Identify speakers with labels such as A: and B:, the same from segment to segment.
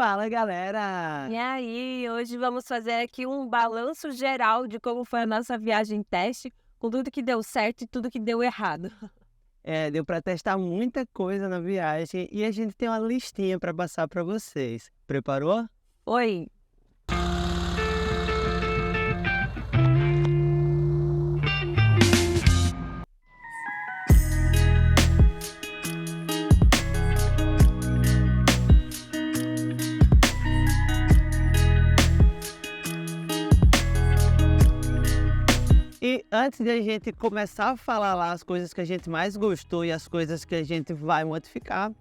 A: Fala, galera!
B: E aí, hoje vamos fazer aqui um balanço geral de como foi a nossa viagem teste, com tudo que deu certo e tudo que deu errado.
A: Deu para testar muita coisa na viagem e a gente tem uma listinha para passar para vocês. Preparou?
B: Oi,
A: E antes de a gente começar a falar lá as coisas que a gente mais gostou e as coisas que a gente vai modificar,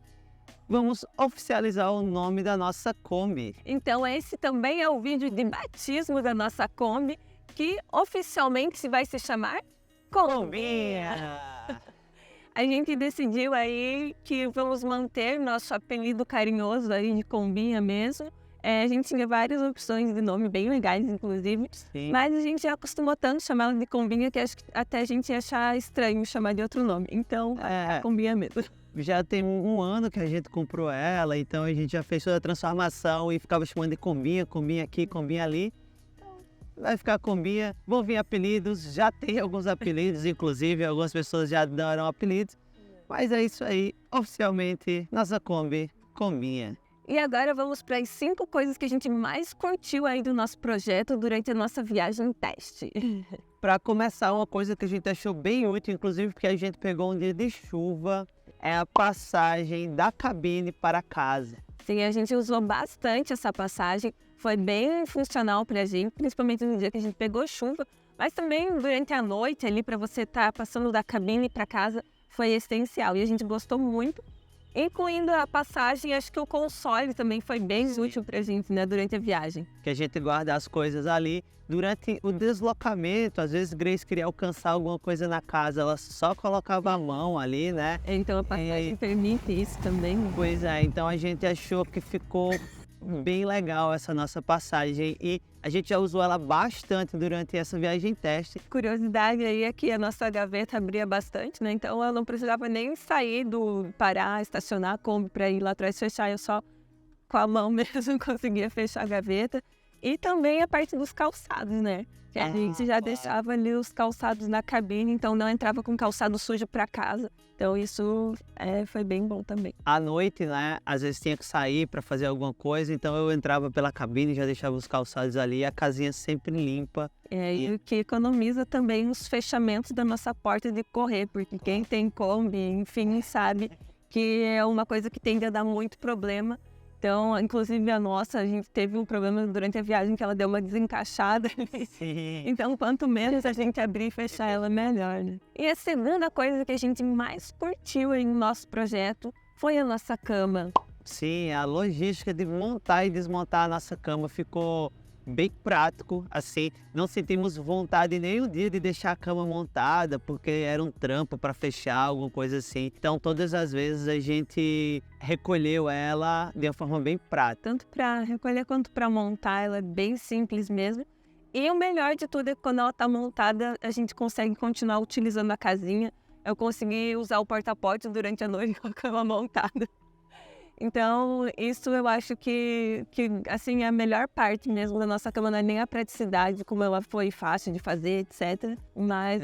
A: vamos oficializar o nome da nossa Kombi.
B: então esse também é o vídeo de batismo da nossa Kombi, que oficialmente vai se chamar Kombinha. A gente decidiu aí que vamos manter nosso apelido carinhoso aí de Kombinha mesmo. A gente tinha várias opções de nome bem legais, inclusive.
A: Sim.
B: Mas a gente já acostumou tanto chamá-la de Kombinha que acho que até a gente ia achar estranho chamar de outro nome. Então,
A: É,
B: Kombinha mesmo.
A: já tem um ano que a gente comprou ela, então a gente já fez toda a transformação e ficava chamando de Kombinha, Kombinha aqui, Kombinha ali. Vai ficar Kombinha, vão vir apelidos, já tem alguns apelidos, inclusive algumas pessoas já deram apelidos. Mas é isso aí, oficialmente, nossa Kombi, Kombinha.
B: E agora vamos para as 5 coisas que a gente mais curtiu aí do nosso projeto durante a nossa viagem teste.
A: Para começar, uma coisa que a gente achou bem útil, inclusive porque a gente pegou um dia de chuva, é a passagem da cabine para casa.
B: Sim, a gente usou bastante essa passagem, foi bem funcional para a gente, principalmente no dia que a gente pegou chuva, mas também durante a noite ali para você estar passando da cabine para casa foi essencial e a gente gostou muito. Incluindo a passagem, acho que o console também foi bem útil pra gente, né, durante a viagem.
A: Que a gente guarda as coisas ali. Durante o deslocamento, às vezes Grace queria alcançar alguma coisa na casa, ela só colocava a mão ali, né?
B: Então a passagem permite isso também.
A: Pois é, então a gente achou que ficou bem legal essa nossa passagem e a gente já usou ela bastante durante essa viagem teste.
B: Curiosidade aí é que a nossa gaveta abria bastante, né? Então eu não precisava nem sair parar, estacionar a Kombi para ir lá atrás fechar, eu só com a mão mesmo conseguia fechar a gaveta. E também a parte dos calçados, né? Que a gente já deixava ali os calçados na cabine, então não entrava com calçado sujo para casa. Então isso foi bem bom também.
A: À noite, né, às vezes tinha que sair para fazer alguma coisa, então eu entrava pela cabine, já deixava os calçados ali, a casinha sempre limpa.
B: E o que economiza também os fechamentos da nossa porta de correr, porque quem tem Kombi, enfim, sabe que é uma coisa que tende a dar muito problema. Então, inclusive a gente teve um problema durante a viagem que ela deu uma desencaixada.
A: Sim.
B: Então, quanto menos a gente abrir e fechar ela, melhor, né? E a segunda coisa que a gente mais curtiu aí no nosso projeto foi a nossa cama.
A: Sim, a logística de montar e desmontar a nossa cama ficou bem prático, assim, não sentimos vontade nenhum dia de deixar a cama montada, porque era um trampo para fechar, alguma coisa assim. Então, todas as vezes a gente recolheu ela de uma forma bem prática.
B: Tanto para recolher quanto para montar, ela é bem simples mesmo. E o melhor de tudo é que quando ela está montada, a gente consegue continuar utilizando a casinha. Eu consegui usar o porta-potes durante a noite com a cama montada. Então, isso eu acho que assim, é a melhor parte mesmo da nossa cama, não é nem a praticidade, como ela foi fácil de fazer, etc. Mas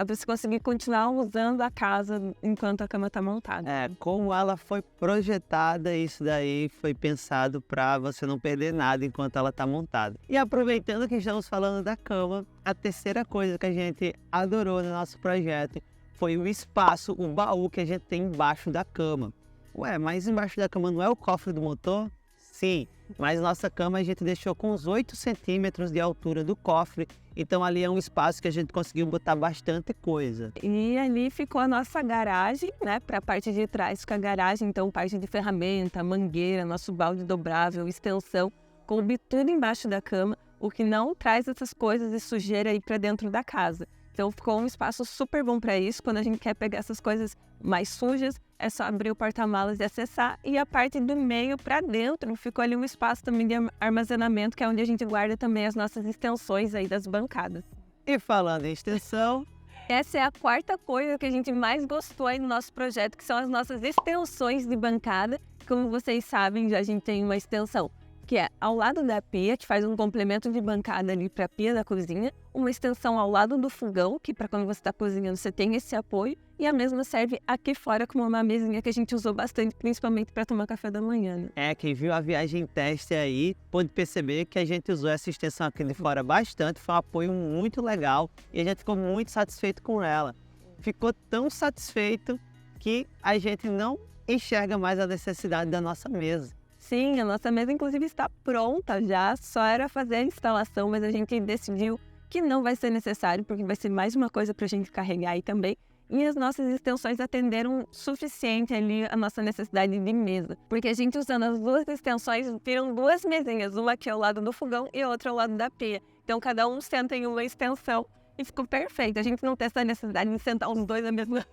B: você conseguir continuar usando a casa enquanto a cama está montada.
A: Como ela foi projetada, isso daí foi pensado para você não perder nada enquanto ela está montada. E aproveitando que estamos falando da cama, a terceira coisa que a gente adorou no nosso projeto foi o espaço, o baú que a gente tem embaixo da cama. Ué, mas embaixo da cama não é o cofre do motor? Sim, mas nossa cama a gente deixou com uns 8 centímetros de altura do cofre, então ali é um espaço que a gente conseguiu botar bastante coisa.
B: E ali ficou a nossa garagem, né? Para a parte de trás fica a garagem, então parte de ferramenta, mangueira, nosso balde dobrável, extensão, coube tudo embaixo da cama, o que não traz essas coisas de sujeira aí para dentro da casa. Então ficou um espaço super bom para isso. Quando a gente quer pegar essas coisas mais sujas, é só abrir o porta-malas e acessar. E a parte do meio para dentro ficou ali um espaço também de armazenamento, que é onde a gente guarda também as nossas extensões aí das bancadas.
A: E falando em extensão,
B: Essa é a quarta coisa que a gente mais gostou aí no nosso projeto, que são as nossas extensões de bancada, Como vocês sabem, a gente tem uma extensão que é ao lado da pia, que faz um complemento de bancada ali para a pia da cozinha, uma extensão ao lado do fogão, que para quando você está cozinhando você tem esse apoio, e a mesma serve aqui fora como uma mesinha que a gente usou bastante, principalmente para tomar café da manhã. Né?
A: Quem viu a viagem teste aí pôde perceber que a gente usou essa extensão aqui de fora bastante, foi um apoio muito legal e a gente ficou muito satisfeito com ela. Ficou tão satisfeito que a gente não enxerga mais a necessidade da nossa mesa.
B: Sim, a nossa mesa inclusive está pronta já, só era fazer a instalação, mas a gente decidiu que não vai ser necessário, porque vai ser mais uma coisa para a gente carregar aí também. E as nossas extensões atenderam suficiente ali a nossa necessidade de mesa. Porque a gente usando as duas extensões, viram duas mesinhas, uma aqui ao lado do fogão e outra ao lado da pia. Então cada um senta em uma extensão. E ficou perfeito. A gente não tem essa necessidade de sentar os dois na mesma mesa.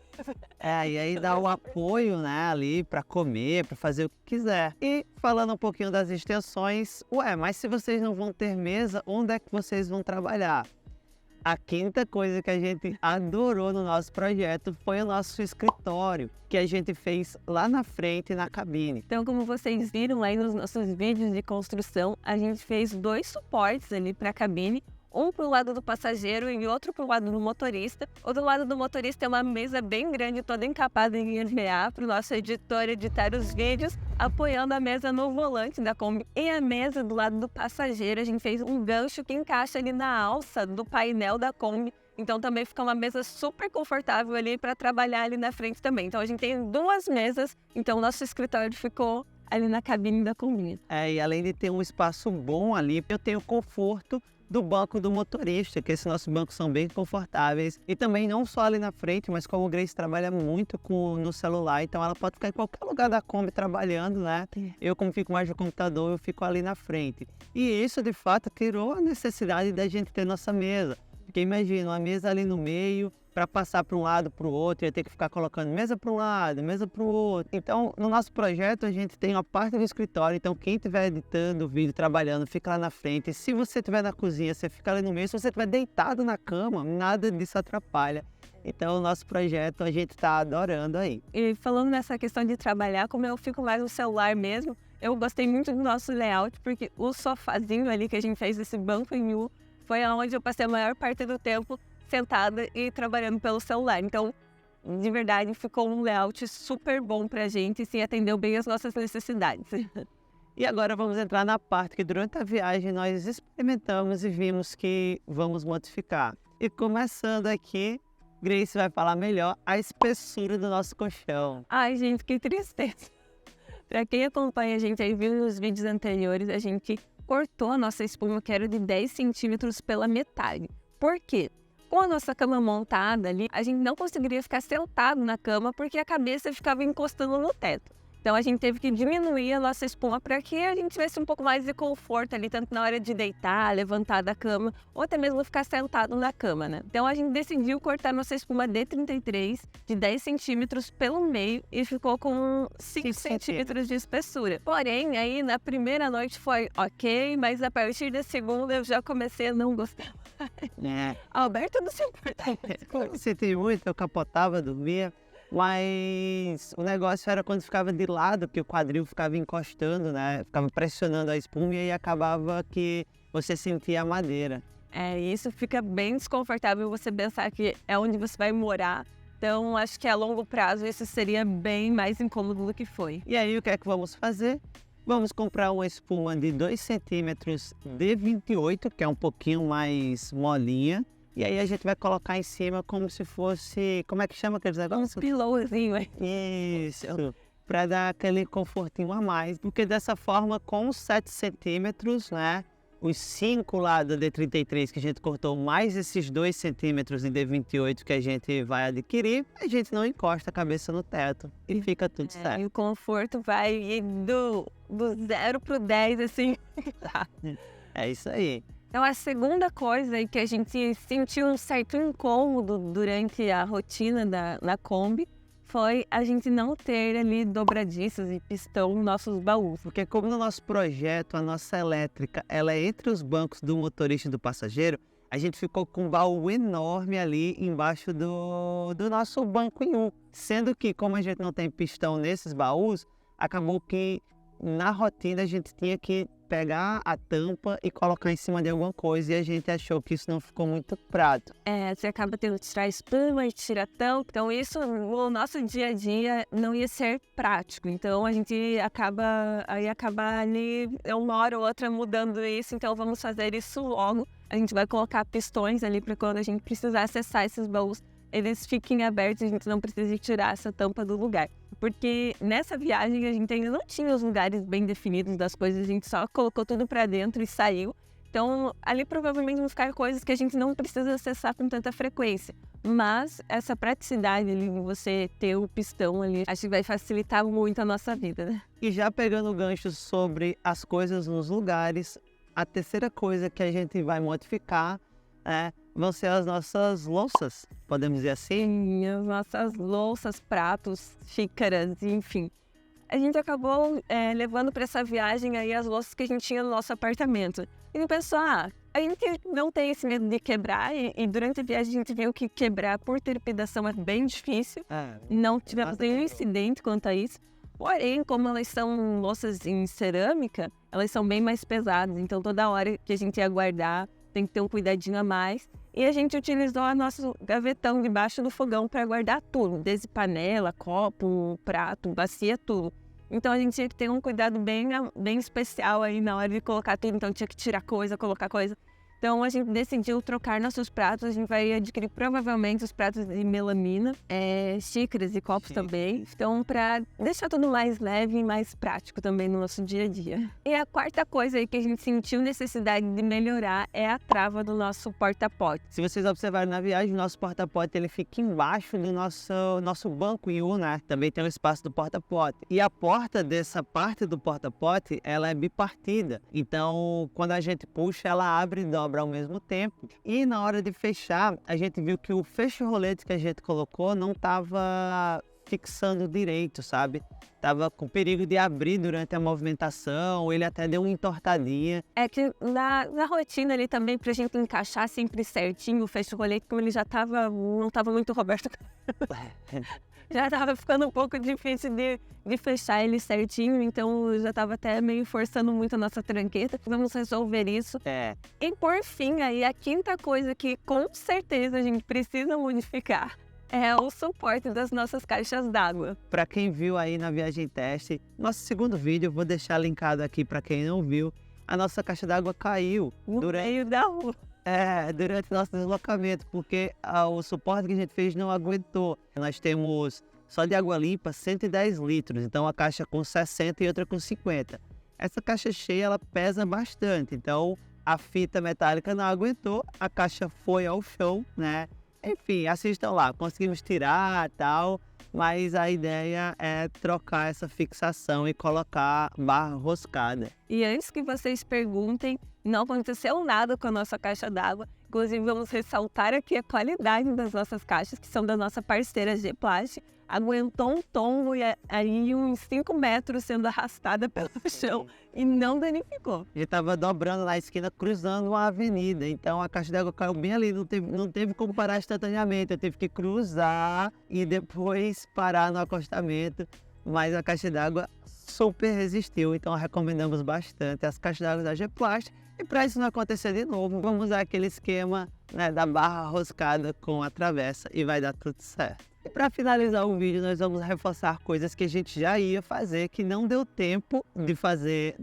A: E aí dá o apoio, né, ali para comer, para fazer o que quiser. E falando um pouquinho das extensões, mas se vocês não vão ter mesa, onde é que vocês vão trabalhar? A quinta coisa que a gente adorou no nosso projeto foi o nosso escritório, que a gente fez lá na frente, na cabine.
B: Então, como vocês viram aí nos nossos vídeos de construção, a gente fez 2 suportes ali para a cabine, um para o lado do passageiro e outro para o lado do motorista. O do lado do motorista é uma mesa bem grande, toda encapada em EVA, para o nosso editor editar os vídeos, apoiando a mesa no volante da Kombi. E a mesa do lado do passageiro, a gente fez um gancho que encaixa ali na alça do painel da Kombi. Então também fica uma mesa super confortável ali para trabalhar ali na frente também. Então a gente tem 2 mesas, então o nosso escritório ficou ali na cabine da Kombi.
A: E além de ter um espaço bom ali, eu tenho conforto do banco do motorista, que esses nossos bancos são bem confortáveis. E também não só ali na frente, mas como o Grace trabalha muito no celular, então ela pode ficar em qualquer lugar da Kombi trabalhando, né? Eu, como fico mais no computador, eu fico ali na frente. E isso, de fato, tirou a necessidade da gente ter nossa mesa. Porque imagina, uma mesa ali no meio, para passar para um lado, para o outro, ia ter que ficar colocando mesa para um lado, mesa para o outro. Então, no nosso projeto, a gente tem uma parte do escritório, então quem estiver editando o vídeo, trabalhando, fica lá na frente. Se você estiver na cozinha, você fica ali no meio. Se você estiver deitado na cama, nada disso atrapalha. Então, o nosso projeto, a gente está adorando aí.
B: E falando nessa questão de trabalhar, como eu fico mais no celular mesmo, eu gostei muito do nosso layout, porque o sofazinho ali que a gente fez, esse banco em U, foi onde eu passei a maior parte do tempo sentada e trabalhando pelo celular. Então, de verdade, ficou um layout super bom pra gente e sim atendeu bem as nossas necessidades.
A: E agora vamos entrar na parte que durante a viagem nós experimentamos e vimos que vamos modificar. E começando aqui, Grace vai falar melhor a espessura do nosso colchão.
B: Ai, gente, que tristeza. Pra quem acompanha a gente aí, viu nos vídeos anteriores, a gente cortou a nossa espuma, que era de 10 centímetros pela metade. Por quê? Com a nossa cama montada ali, a gente não conseguiria ficar sentado na cama porque a cabeça ficava encostando no teto. Então a gente teve que diminuir a nossa espuma para que a gente tivesse um pouco mais de conforto ali, tanto na hora de deitar, levantar da cama, ou até mesmo ficar sentado na cama, né? Então a gente decidiu cortar nossa espuma D33 de 10 centímetros pelo meio e ficou com 5 centímetros de espessura. Porém, aí na primeira noite foi ok, mas a partir da segunda eu já comecei a não gostar mais. Alberto não se importa.
A: Eu senti muito, eu capotava, dormia. Mas o negócio era quando ficava de lado, que o quadril ficava encostando, né? Ficava pressionando a espuma e aí acabava que você sentia a madeira.
B: Isso fica bem desconfortável você pensar que é onde você vai morar. Então, acho que a longo prazo isso seria bem mais incômodo do que foi.
A: E aí, o que é que vamos fazer? Vamos comprar uma espuma de 2 centímetros de 28, que é um pouquinho mais molinha. E aí a gente vai colocar em cima como se fosse... Como é que chama aqueles negócios?
B: Um pilowzinho,
A: Isso, para dar aquele confortinho a mais. Porque dessa forma, com os 7 centímetros, né? Os 5 lá do D33 que a gente cortou, mais esses 2 centímetros em D28 que a gente vai adquirir, a gente não encosta a cabeça no teto e fica tudo certo.
B: E o conforto vai ir do 0 pro 10, assim.
A: É isso aí.
B: Então, a segunda coisa aí que a gente sentiu um certo incômodo durante a rotina na Kombi foi a gente não ter ali dobradiças e pistão nos nossos baús.
A: Porque como no nosso projeto, a nossa elétrica, ela é entre os bancos do motorista e do passageiro, a gente ficou com um baú enorme ali embaixo do nosso banco em U. Sendo que, como a gente não tem pistão nesses baús, acabou que na rotina a gente tinha que pegar a tampa e colocar em cima de alguma coisa e a gente achou que isso não ficou muito prático.
B: Você acaba tendo que tirar a espuma e tira a tampa, então isso no nosso dia a dia não ia ser prático. Então a gente acaba ali uma hora ou outra mudando isso, então vamos fazer isso logo. A gente vai colocar pistões ali para quando a gente precisar acessar esses baús, eles fiquem abertos e a gente não precisa tirar essa tampa do lugar. Porque nessa viagem a gente ainda não tinha os lugares bem definidos das coisas, a gente só colocou tudo para dentro e saiu. Então, ali provavelmente vão ficar coisas que a gente não precisa acessar com tanta frequência. Mas essa praticidade ali de você ter o pistão ali, acho que vai facilitar muito a nossa vida, né?
A: E já pegando o gancho sobre as coisas nos lugares, a terceira coisa que a gente vai modificar vão ser as nossas louças, podemos dizer assim?
B: Sim, as nossas louças, pratos, xícaras, enfim. A gente acabou levando para essa viagem aí as louças que a gente tinha no nosso apartamento. E pensou, a gente não tem esse medo de quebrar e durante a viagem a gente viu que quebrar por trepidação é bem difícil. Não tivemos nenhum incidente quanto a isso. Porém, como elas são louças em cerâmica, elas são bem mais pesadas. Então, toda hora que a gente ia guardar, tem que ter um cuidadinho a mais. E a gente utilizou o nosso gavetão debaixo do fogão para guardar tudo, desde panela, copo, prato, bacia, tudo. Então a gente tinha que ter um cuidado bem especial aí na hora de colocar tudo, então tinha que tirar coisa, colocar coisa. Então a gente decidiu trocar nossos pratos, a gente vai adquirir provavelmente os pratos de melamina, xícaras e copos também. Então para deixar tudo mais leve e mais prático também no nosso dia a dia. E a quarta coisa aí que a gente sentiu necessidade de melhorar é a trava do nosso porta-pote.
A: Se vocês observarem na viagem, o nosso porta-pote ele fica embaixo do nosso banco em U, né? Também tem o espaço do porta-pote. E a porta dessa parte do porta-pote, ela é bipartida. Então quando a gente puxa, ela abre e dobra ao mesmo tempo. E na hora de fechar, a gente viu que o fecho-rolete que a gente colocou não estava fixando direito, sabe? Tava com perigo de abrir durante a movimentação, ele até deu uma entortadinha.
B: É que na rotina ali também, pra gente encaixar sempre certinho o fecho-rolete, como ele não estava muito Roberto. Já estava ficando um pouco difícil de fechar ele certinho, então já estava até meio forçando muito a nossa tranqueta. Vamos resolver isso. E por fim, aí a quinta coisa que com certeza a gente precisa modificar é o suporte das nossas caixas d'água.
A: Para quem viu aí na viagem teste, nosso segundo vídeo, vou deixar linkado aqui para quem não viu, a nossa caixa d'água caiu
B: no meio da rua.
A: Durante nosso deslocamento, porque o suporte que a gente fez não aguentou. Nós temos só de água limpa 110 litros, então a caixa com 60 e outra com 50. Essa caixa cheia, ela pesa bastante, então a fita metálica não aguentou, a caixa foi ao chão, né? Enfim, assistam lá, conseguimos tirar e tal, mas a ideia é trocar essa fixação e colocar barra roscada.
B: E antes que vocês perguntem, não aconteceu nada com a nossa caixa d'água. Inclusive, vamos ressaltar aqui a qualidade das nossas caixas, que são da nossa parceira G-Plast. Aguentou um tombo e aí uns 5 metros sendo arrastada pelo chão e não danificou.
A: A gente estava dobrando na esquina, cruzando uma avenida, então a caixa d'água caiu bem ali, não teve como parar instantaneamente, eu tive que cruzar e depois parar no acostamento, mas a caixa d'água super resistiu, então recomendamos bastante as caixas d'água da G-Plast. E para isso não acontecer de novo, vamos usar aquele esquema, né, da barra roscada com a travessa e vai dar tudo certo. E para finalizar o vídeo, nós vamos reforçar coisas que a gente já ia fazer, que não deu tempo de fazer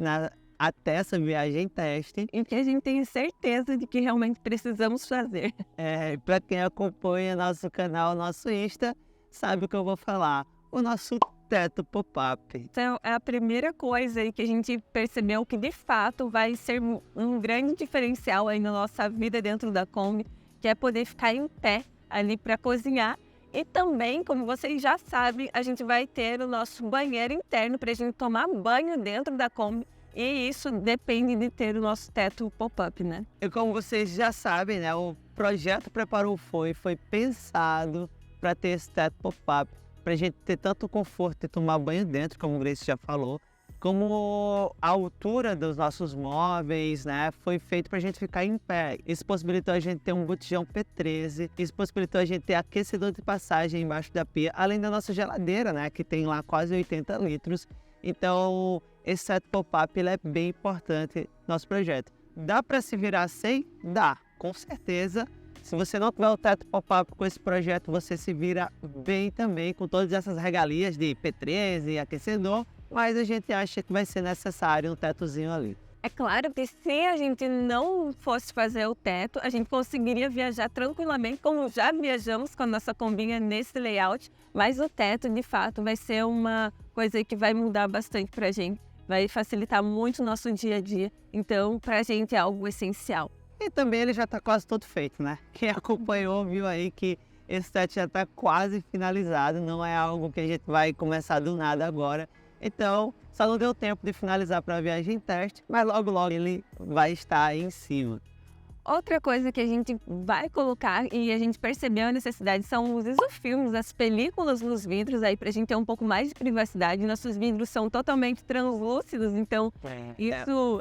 A: até essa viagem teste.
B: E que a gente tem certeza de que realmente precisamos fazer.
A: Para quem acompanha nosso canal, nosso Insta, sabe o que eu vou falar. O nosso teto pop-up.
B: Então, é a primeira coisa aí que a gente percebeu que de fato vai ser um grande diferencial aí na nossa vida dentro da Kombi, que é poder ficar em pé ali para cozinhar. E também, como vocês já sabem, a gente vai ter o nosso banheiro interno para a gente tomar banho dentro da Kombi. E isso depende de ter o nosso teto pop-up, né?
A: E como vocês já sabem, né, o projeto Preparou foi pensado para ter esse teto pop-up, para a gente ter tanto conforto de tomar banho dentro, como o Grace já falou, como a altura dos nossos móveis, né, foi feito para a gente ficar em pé. Isso possibilitou a gente ter um botijão P13, isso possibilitou a gente ter aquecedor de passagem embaixo da pia, além da nossa geladeira, né, que tem lá quase 80 litros. Então, esse teto pop-up ele é bem importante no nosso projeto. Dá para se virar sem? Dá, com certeza. Se você não tiver o teto pop-up com esse projeto, você se vira bem também com todas essas regalias de P13 e aquecedor, mas a gente acha que vai ser necessário um tetozinho ali.
B: É claro que se a gente não fosse fazer o teto, a gente conseguiria viajar tranquilamente, como já viajamos com a nossa combinha nesse layout, mas o teto, de fato, vai ser uma coisa que vai mudar bastante pra gente, vai facilitar muito o nosso dia a dia, então pra gente é algo essencial.
A: E também ele já está quase todo feito, né? Quem acompanhou viu aí que esse teto já está quase finalizado, não é algo que a gente vai começar do nada agora. Então, só não deu tempo de finalizar para a viagem teste, mas logo logo ele vai estar aí em cima.
B: Outra coisa que a gente vai colocar e a gente percebeu a necessidade são os isofilmes, as películas nos vidros aí pra gente ter um pouco mais de privacidade. Nossos vidros são totalmente translúcidos, então isso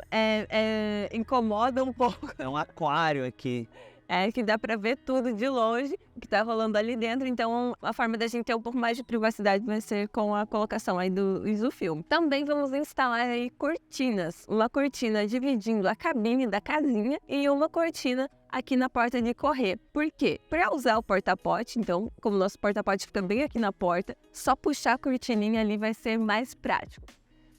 B: incomoda um pouco.
A: É um aquário aqui.
B: É que dá pra ver tudo de longe, o que tá rolando ali dentro, então a forma da gente ter um pouco mais de privacidade vai ser com a colocação aí do isofilme. Também vamos instalar aí cortinas, uma cortina dividindo a cabine da casinha e uma cortina aqui na porta de correr. Por quê? Para usar o porta-pote, então, como o nosso porta-pote fica bem aqui na porta, só puxar a cortininha ali vai ser mais prático.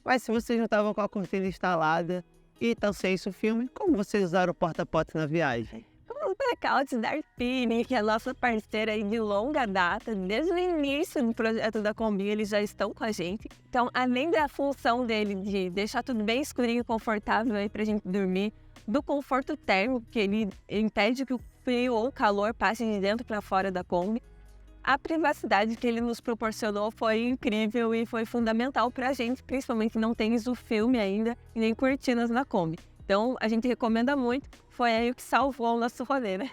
A: Mas se vocês não estavam com a cortina instalada e estão sem isofilme, como vocês usaram o porta-pote na viagem?
B: Os blackouts da Arpine, que é a nossa parceira aí de longa data, desde o início do projeto da Combi, eles já estão com a gente. Então, além da função dele de deixar tudo bem escurinho e confortável aí pra gente dormir, do conforto térmico, que ele impede que o frio ou o calor passe de dentro para fora da Kombi, a privacidade que ele nos proporcionou foi incrível e foi fundamental pra gente, principalmente que não tem isofilme ainda e nem cortinas na Kombi. Então, a gente recomenda muito, foi aí o que salvou o nosso rolê, né?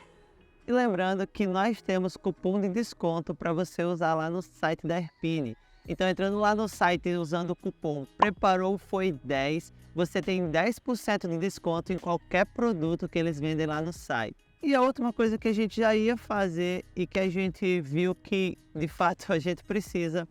A: E lembrando que nós temos cupom de desconto para você usar lá no site da Arpine. Então, entrando lá no site e usando o cupom Preparou Foi 10, você tem 10% de desconto em qualquer produto que eles vendem lá no site. E a última coisa que a gente já ia fazer e que a gente viu que, de fato, a gente precisa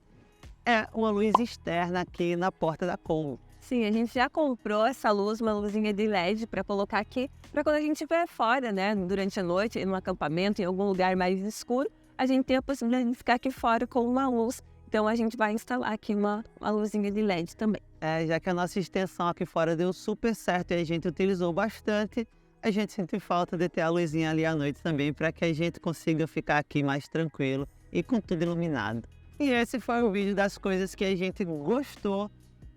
A: é uma luz externa aqui na porta da Kombi.
B: Sim, a gente já comprou essa luz, uma luzinha de LED para colocar aqui, para quando a gente estiver fora, né, durante a noite, em um acampamento, em algum lugar mais escuro, a gente tem a possibilidade de ficar aqui fora com uma luz. Então a gente vai instalar aqui uma luzinha de LED também.
A: Já que a nossa extensão aqui fora deu super certo e a gente utilizou bastante, a gente sente falta de ter a luzinha ali à noite também, para que a gente consiga ficar aqui mais tranquilo e com tudo iluminado. E esse foi o vídeo das coisas que a gente gostou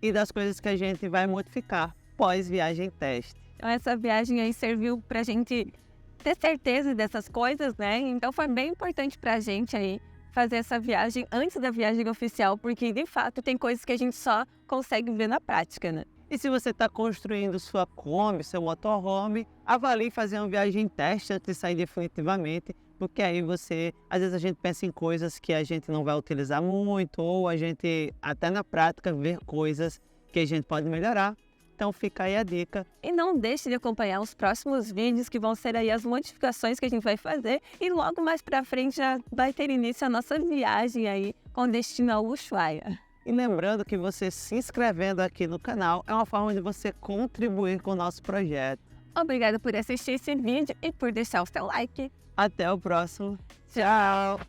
A: e das coisas que a gente vai modificar pós-viagem teste.
B: Então essa viagem aí serviu pra gente ter certeza dessas coisas, né? Então foi bem importante pra gente aí fazer essa viagem antes da viagem oficial, porque de fato tem coisas que a gente só consegue ver na prática, né?
A: E se você está construindo sua Kombi, seu motorhome, avalie fazer uma viagem teste antes de sair definitivamente, porque aí às vezes a gente pensa em coisas que a gente não vai utilizar muito, ou a gente até na prática ver coisas que a gente pode melhorar. Então fica aí a dica.
B: E não deixe de acompanhar os próximos vídeos que vão ser aí as modificações que a gente vai fazer e logo mais pra frente já vai ter início a nossa viagem aí com destino ao Ushuaia.
A: E lembrando que você se inscrevendo aqui no canal é uma forma de você contribuir com o nosso projeto.
B: Obrigada por assistir esse vídeo e por deixar o seu like.
A: Até o próximo.
B: Tchau!